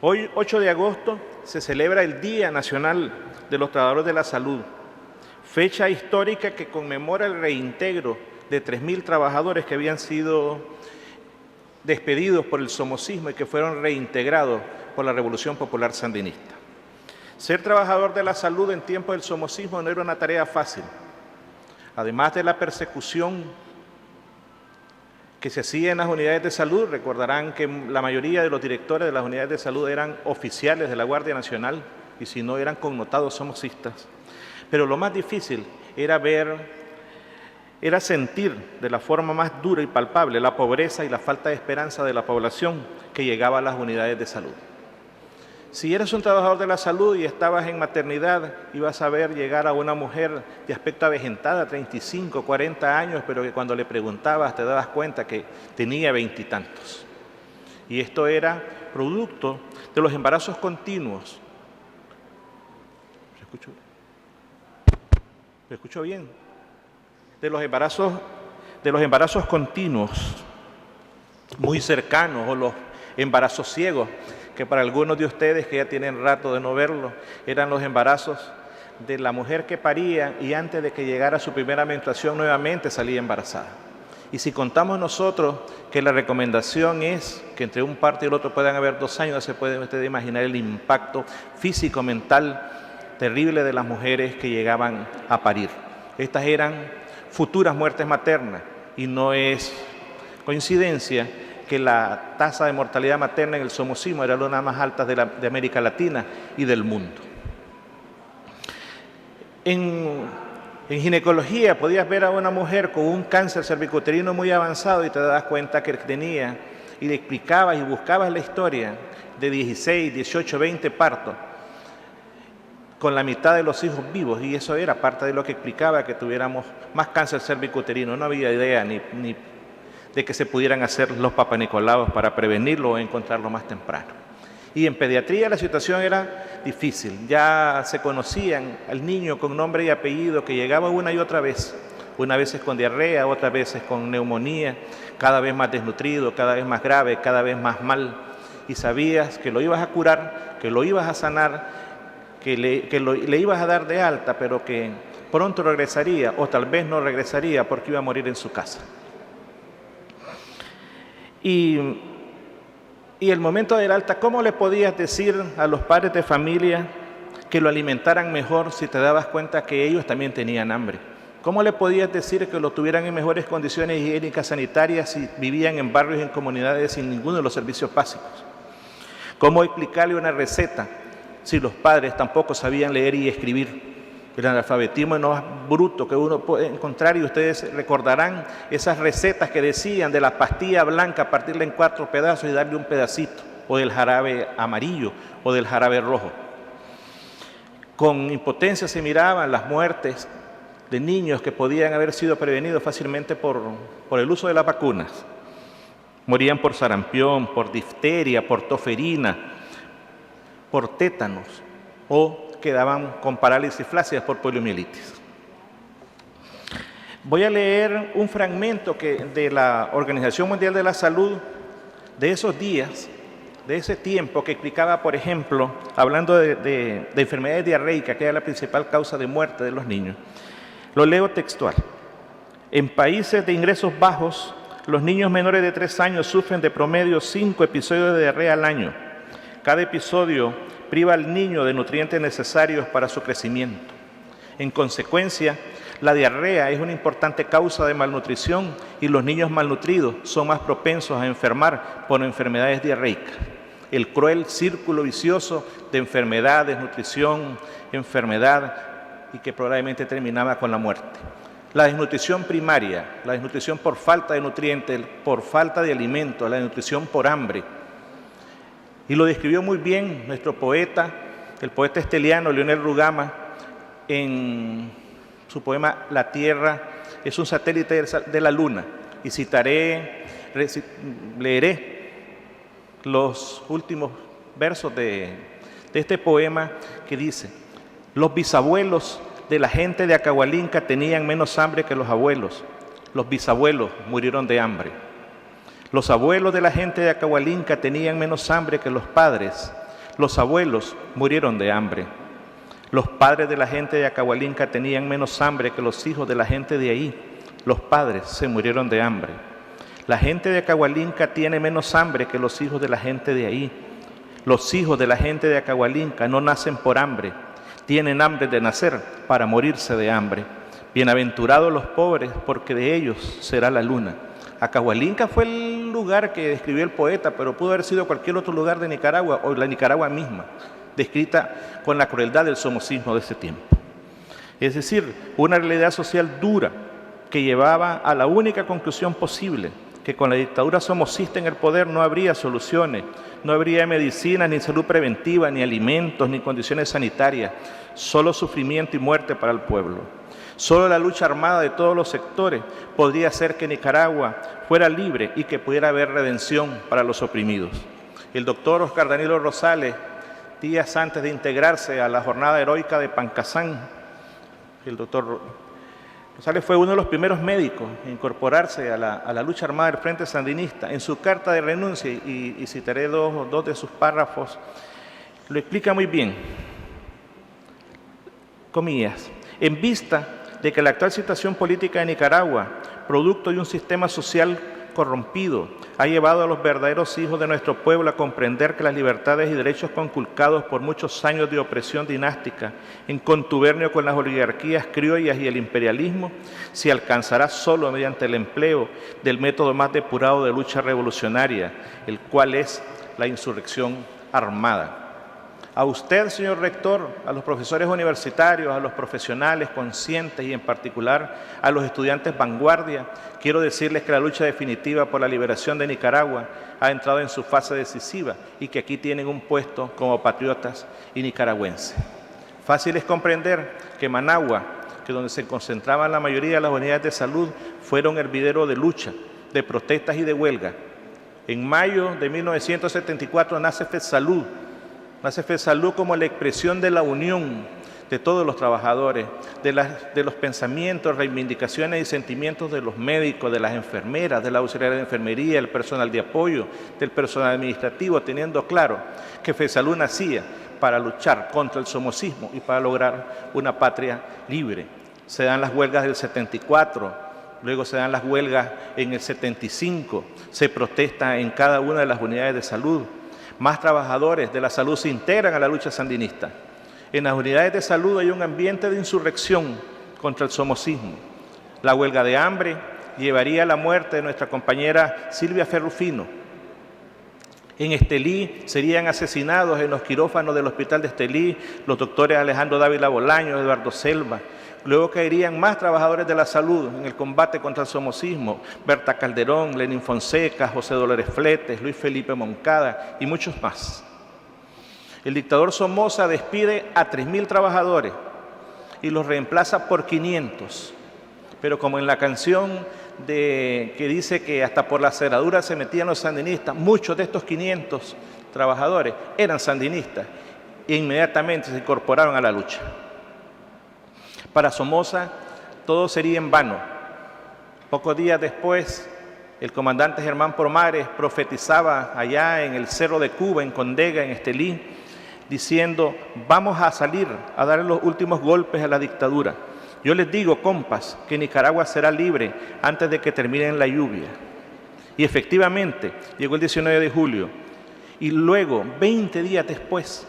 Hoy, 8 de agosto, se celebra el Día Nacional de los Trabajadores de la Salud, fecha histórica que conmemora el reintegro de 3.000 trabajadores que habían sido despedidos por el somocismo y que fueron reintegrados por la Revolución Popular Sandinista. Ser trabajador de la salud en tiempos del somocismo no era una tarea fácil. Además de la persecución que se hacía en las unidades de salud, recordarán que la mayoría de los directores de las unidades de salud eran oficiales de la Guardia Nacional y si no eran connotados somocistas. Pero lo más difícil era sentir de la forma más dura y palpable la pobreza y la falta de esperanza de la población que llegaba a las unidades de salud. Si eres un trabajador de la salud y estabas en maternidad, ibas a ver llegar a una mujer de aspecto avejentada, 35, 40 años, pero que cuando le preguntabas te dabas cuenta que tenía 20 y tantos. Y esto era producto de los embarazos continuos. ¿Me escucho bien? De los embarazos continuos, muy cercanos, o los embarazos ciegos, que para algunos de ustedes que ya tienen rato de no verlo, eran los embarazos de la mujer que paría y antes de que llegara su primera menstruación nuevamente salía embarazada. Y si contamos nosotros que la recomendación es que entre un parto y el otro puedan haber 2 años, se puede usted imaginar el impacto físico, mental, terrible de las mujeres que llegaban a parir. Estas eran futuras muertes maternas y no es coincidencia que la tasa de mortalidad materna en el somocismo era una de las más altas de América Latina y del mundo. En ginecología podías ver a una mujer con un cáncer cervicuterino muy avanzado y te das cuenta que tenía, y le explicabas y buscabas la historia de 16, 18, 20 partos, con la mitad de los hijos vivos, y eso era parte de lo que explicaba que tuviéramos más cáncer cervicuterino. No había idea ni de que se pudieran hacer los papanicolaos para prevenirlo o encontrarlo más temprano. Y en pediatría la situación era difícil. Ya se conocían al niño con nombre y apellido que llegaba una y otra vez. Unas veces con diarrea, otras veces con neumonía, cada vez más desnutrido, cada vez más grave, cada vez más mal. Y sabías que lo ibas a curar, que lo ibas a sanar, que le ibas a dar de alta, pero que pronto regresaría o tal vez no regresaría porque iba a morir en su casa. Y el momento del alta, ¿cómo le podías decir a los padres de familia que lo alimentaran mejor si te dabas cuenta que ellos también tenían hambre? ¿Cómo le podías decir que lo tuvieran en mejores condiciones higiénicas sanitarias si vivían en barrios y en comunidades sin ninguno de los servicios básicos? ¿Cómo explicarle una receta si los padres tampoco sabían leer y escribir? El analfabetismo es lo más bruto que uno puede encontrar, y ustedes recordarán esas recetas que decían de la pastilla blanca, partirla en 4 pedazos y darle un pedacito, o del jarabe amarillo, o del jarabe rojo. Con impotencia se miraban las muertes de niños que podían haber sido prevenidos fácilmente por el uso de las vacunas. Morían por sarampión, por difteria, por toferina, por tétanos, o quedaban con parálisis flácidas por poliomielitis. Voy a leer un fragmento de la Organización Mundial de la Salud de esos días, de ese tiempo, que explicaba, por ejemplo, hablando de enfermedades diarreicas, que era la principal causa de muerte de los niños. Lo leo textual. En países de ingresos bajos, los niños menores de 3 años sufren de promedio 5 episodios de diarrea al año. Cada episodio priva al niño de nutrientes necesarios para su crecimiento. En consecuencia, la diarrea es una importante causa de malnutrición y los niños malnutridos son más propensos a enfermar por enfermedades diarreicas. El cruel círculo vicioso de enfermedad, desnutrición, enfermedad, y que probablemente terminaba con la muerte. La desnutrición primaria, la desnutrición por falta de nutrientes, por falta de alimentos, la desnutrición por hambre. Y lo describió muy bien nuestro poeta, el poeta esteliano Leonel Rugama, en su poema La Tierra es un satélite de la Luna. Y leeré los últimos versos de este poema que dice: los bisabuelos de la gente de Acahualinca tenían menos hambre que los abuelos. Los bisabuelos murieron de hambre. Los abuelos de la gente de Acahualinca tenían menos hambre que los padres. Los abuelos murieron de hambre. Los padres de la gente de Acahualinca tenían menos hambre que los hijos de la gente de ahí. Los padres se murieron de hambre. La gente de Acahualinca tiene menos hambre que los hijos de la gente de ahí. Los hijos de la gente de Acahualinca no nacen por hambre, tienen hambre de nacer para morirse de hambre. Bienaventurados los pobres, porque de ellos será la luna. Acahualinca fue el lugar que describió el poeta, pero pudo haber sido cualquier otro lugar de Nicaragua o la Nicaragua misma, descrita con la crueldad del somocismo de ese tiempo. Es decir, una realidad social dura que llevaba a la única conclusión posible, que con la dictadura somocista en el poder no habría soluciones, no habría medicina, ni salud preventiva, ni alimentos, ni condiciones sanitarias, solo sufrimiento y muerte para el pueblo. Solo la lucha armada de todos los sectores podría hacer que Nicaragua fuera libre y que pudiera haber redención para los oprimidos. El doctor Oscar Danilo Rosales, días antes de integrarse a la jornada heroica de Pancasán, el doctor Rosales fue uno de los primeros médicos en incorporarse a la lucha armada del Frente Sandinista. En su carta de renuncia, y citaré dos de sus párrafos, lo explica muy bien. Comillas, en vista de que la actual situación política de Nicaragua, producto de un sistema social corrompido, ha llevado a los verdaderos hijos de nuestro pueblo a comprender que las libertades y derechos conculcados por muchos años de opresión dinástica, en contubernio con las oligarquías criollas y el imperialismo, se alcanzará solo mediante el empleo del método más depurado de lucha revolucionaria, el cual es la insurrección armada. A usted, señor rector, a los profesores universitarios, a los profesionales conscientes y en particular a los estudiantes vanguardia, quiero decirles que la lucha definitiva por la liberación de Nicaragua ha entrado en su fase decisiva y que aquí tienen un puesto como patriotas y nicaragüenses. Fácil es comprender que Managua, que donde se concentraban la mayoría de las unidades de salud, fuera un hervidero de lucha, de protestas y de huelga. En mayo de 1974 nace FEDSalud. Nace FEDSalud como la expresión de la unión de todos los trabajadores, de los pensamientos, reivindicaciones y sentimientos de los médicos, de las enfermeras, de la auxiliar de enfermería, el personal de apoyo, del personal administrativo, teniendo claro que FEDSalud nacía para luchar contra el somocismo y para lograr una patria libre. Se dan las huelgas del 74, luego se dan las huelgas en el 75, se protesta en cada una de las unidades de salud. Más trabajadores de la salud se integran a la lucha sandinista. En las unidades de salud hay un ambiente de insurrección contra el somocismo. La huelga de hambre llevaría a la muerte de nuestra compañera Silvia Ferrufino. En Estelí serían asesinados en los quirófanos del hospital de Estelí los doctores Alejandro Dávila Bolaños, Eduardo Selva. Luego caerían más trabajadores de la salud en el combate contra el somocismo, Berta Calderón, Lenín Fonseca, José Dolores Fletes, Luis Felipe Moncada y muchos más. El dictador Somoza despide a 3.000 trabajadores y los reemplaza por 500. Pero como en la canción que dice que hasta por la cerradura se metían los sandinistas, muchos de estos 500 trabajadores eran sandinistas e inmediatamente se incorporaron a la lucha. Para Somoza todo sería en vano. Pocos días después, el comandante Germán Pomares profetizaba allá en el Cerro de Cuba, en Condega, en Estelí, diciendo, vamos a salir a dar los últimos golpes a la dictadura. Yo les digo, compas, que Nicaragua será libre antes de que termine la lluvia. Y efectivamente, llegó el 19 de julio. Y luego, 20 días después,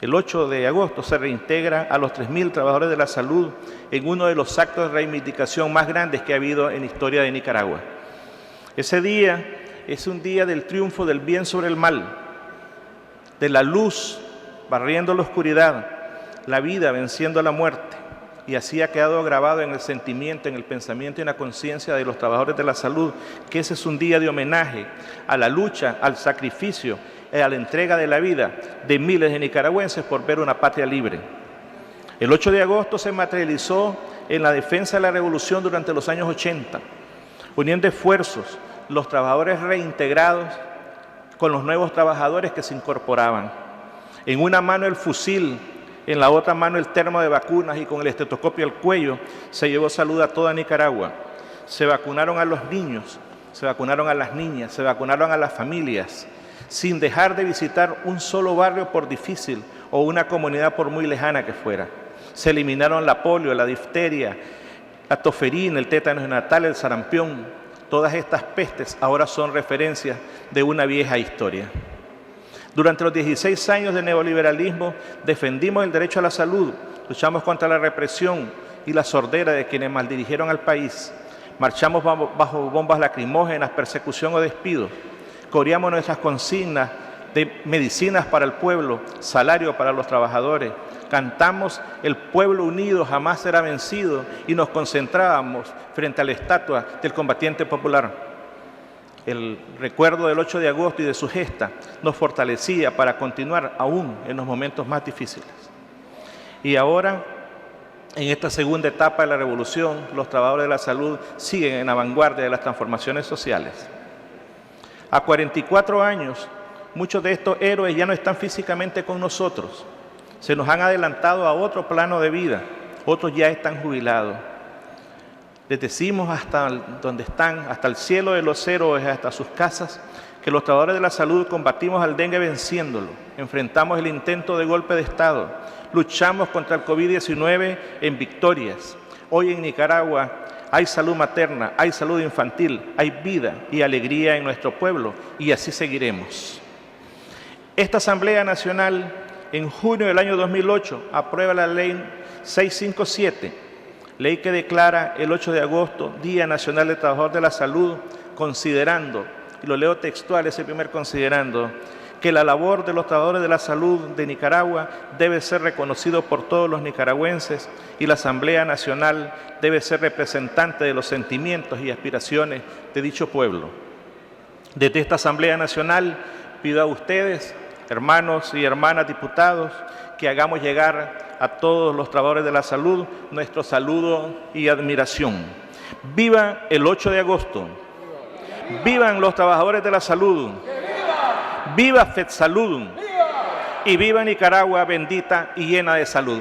el 8 de agosto, se reintegra a los 3.000 trabajadores de la salud en uno de los actos de reivindicación más grandes que ha habido en la historia de Nicaragua. Ese día es un día del triunfo del bien sobre el mal, de la luz barriendo la oscuridad, la vida venciendo la muerte. Y así ha quedado grabado en el sentimiento, en el pensamiento y en la conciencia de los trabajadores de la salud, que ese es un día de homenaje a la lucha, al sacrificio, a la entrega de la vida de miles de nicaragüenses por ver una patria libre. El 8 de agosto se materializó en la defensa de la revolución durante los años 80, uniendo esfuerzos, los trabajadores reintegrados con los nuevos trabajadores que se incorporaban. En una mano el fusil, en la otra mano el termo de vacunas y con el estetoscopio al cuello se llevó salud a toda Nicaragua. Se vacunaron a los niños, se vacunaron a las niñas, se vacunaron a las familias. sin dejar de visitar un solo barrio por difícil o una comunidad por muy lejana que fuera. Se eliminaron la polio, la difteria, la toferina, el tétano neonatal, el sarampión. Todas estas pestes ahora son referencias de una vieja historia. Durante los 16 años de neoliberalismo defendimos el derecho a la salud, luchamos contra la represión y la sordera de quienes maldirigieron al país. Marchamos bajo bombas lacrimógenas, persecución o despido. Coreamos nuestras consignas de medicinas para el pueblo, salario para los trabajadores. Cantamos "El pueblo unido jamás será vencido" y nos concentrábamos frente a la estatua del combatiente popular. El recuerdo del 8 de agosto y de su gesta nos fortalecía para continuar aún en los momentos más difíciles. Y ahora, en esta segunda etapa de la revolución, los trabajadores de la salud siguen en la vanguardia de las transformaciones sociales. A 44 años, muchos de estos héroes ya no están físicamente con nosotros. Se nos han adelantado a otro plano de vida, otros ya están jubilados. Les decimos hasta donde están, hasta el cielo de los héroes, hasta sus casas, que los trabajadores de la salud combatimos al dengue venciéndolo, enfrentamos el intento de golpe de Estado, luchamos contra el COVID-19 en victorias. Hoy en Nicaragua hay salud materna, hay salud infantil, hay vida y alegría en nuestro pueblo y así seguiremos. Esta Asamblea Nacional en junio del año 2008 aprueba la Ley 657, ley que declara el 8 de agosto Día Nacional del Trabajador de la Salud, considerando, y lo leo textual, ese primer considerando, que la labor de los trabajadores de la salud de Nicaragua debe ser reconocido por todos los nicaragüenses y la Asamblea Nacional debe ser representante de los sentimientos y aspiraciones de dicho pueblo. Desde esta Asamblea Nacional pido a ustedes, hermanos y hermanas diputados, que hagamos llegar a todos los trabajadores de la salud nuestro saludo y admiración. ¡Viva el 8 de agosto! ¡Vivan los trabajadores de la salud! ¡Viva FedSalud! ¡Y viva Nicaragua bendita y llena de salud!